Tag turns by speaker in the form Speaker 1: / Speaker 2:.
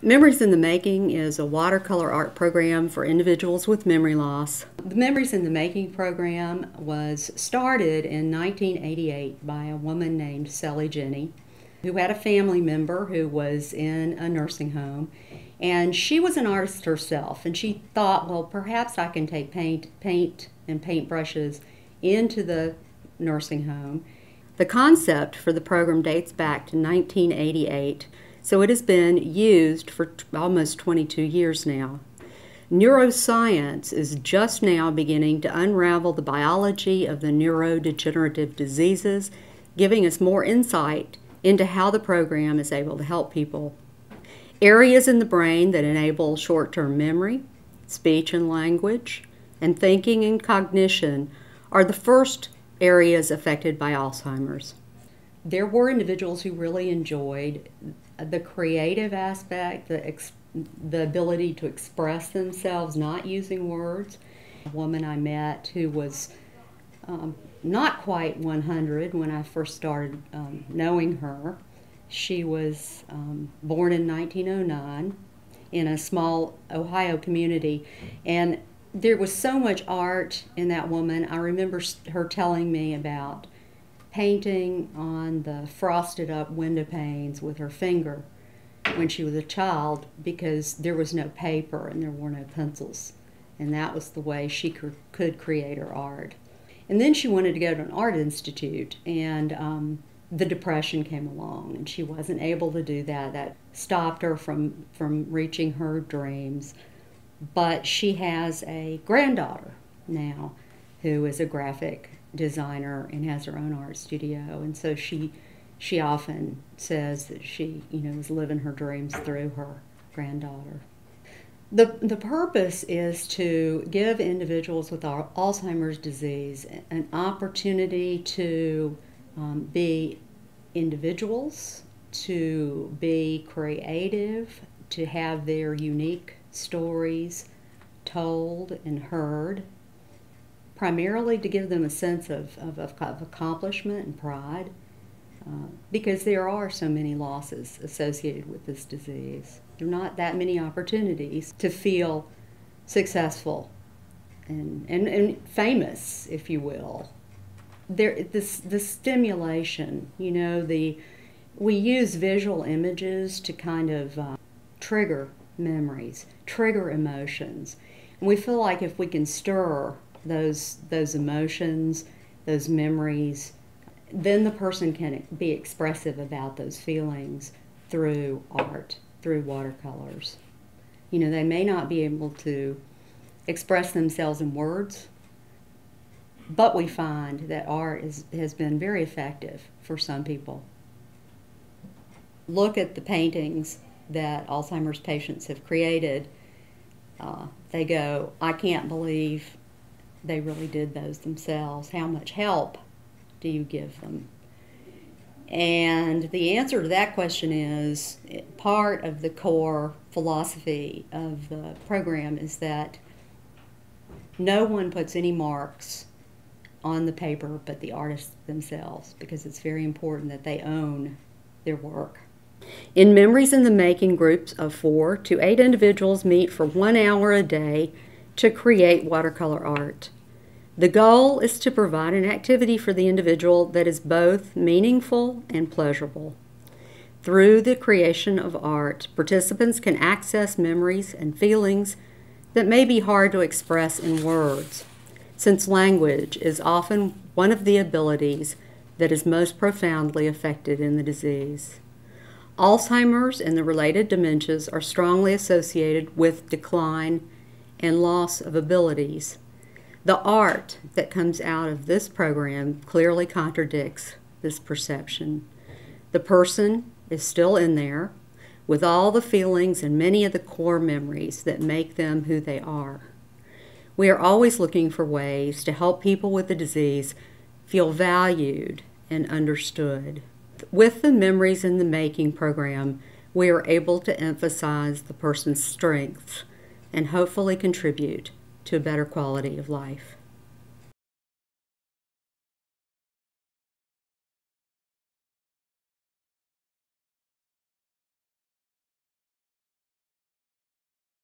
Speaker 1: Memories in the Making is a watercolor art program for individuals with memory loss. The Memories in the Making program was started in 1988 by a woman named Sally Jenny, who had a family member who was in a nursing home. And she was an artist herself, and she thought, well, perhaps I can take paint and paintbrushes into the nursing home. The concept for the program dates back to 1988. So it has been used for almost 22 years now. Neuroscience is just now beginning to unravel the biology of the neurodegenerative diseases, giving us more insight into how the program is able to help people. Areas in the brain that enable short-term memory, speech and language, and thinking and cognition are the first areas affected by Alzheimer's. There were individuals who really enjoyed the creative aspect, the ability to express themselves not using words. A woman I met who was not quite 100 when I first started knowing her. She was born in 1909 in a small Ohio community, and there was so much art in that woman. I remember her telling me about painting on the frosted up window panes with her finger when she was a child, because there was no paper and there were no pencils, and that was the way she could create her art. And then she wanted to go to an art institute, and the Depression came along and she wasn't able to do that. That stopped her from reaching her dreams. But she has a granddaughter now who is a graphic designer and has her own art studio, and so she often says that she is living her dreams through her granddaughter. The purpose is to give individuals with Alzheimer's disease an opportunity to be individuals, to be creative, to have their unique stories told and heard, primarily to give them a sense of accomplishment and pride, because there are so many losses associated with this disease. There are not that many opportunities to feel successful and famous, if you will. The stimulation, we use visual images to kind of trigger memories, trigger emotions. And we feel like if we can stir those emotions, those memories, then the person can be expressive about those feelings through art, through watercolors. They may not be able to express themselves in words, but we find that art has been very effective for some people. Look at the paintings that Alzheimer's patients have created. They go, I can't believe they really did those themselves. How much help do you give them? And the answer to that question is, part of the core philosophy of the program is that no one puts any marks on the paper but the artists themselves, because it's very important that they own their work. In Memories in the Making, groups of 4 to 8 individuals meet for 1 hour a day to create watercolor art. The goal is to provide an activity for the individual that is both meaningful and pleasurable. Through the creation of art, participants can access memories and feelings that may be hard to express in words, since language is often one of the abilities that is most profoundly affected in the disease. Alzheimer's and the related dementias are strongly associated with decline and loss of abilities. The art that comes out of this program clearly contradicts this perception. The person is still in there with all the feelings and many of the core memories that make them who they are. We are always looking for ways to help people with the disease feel valued and understood. With the Memories in the Making program, we are able to emphasize the person's strengths and hopefully contribute to a better quality of life.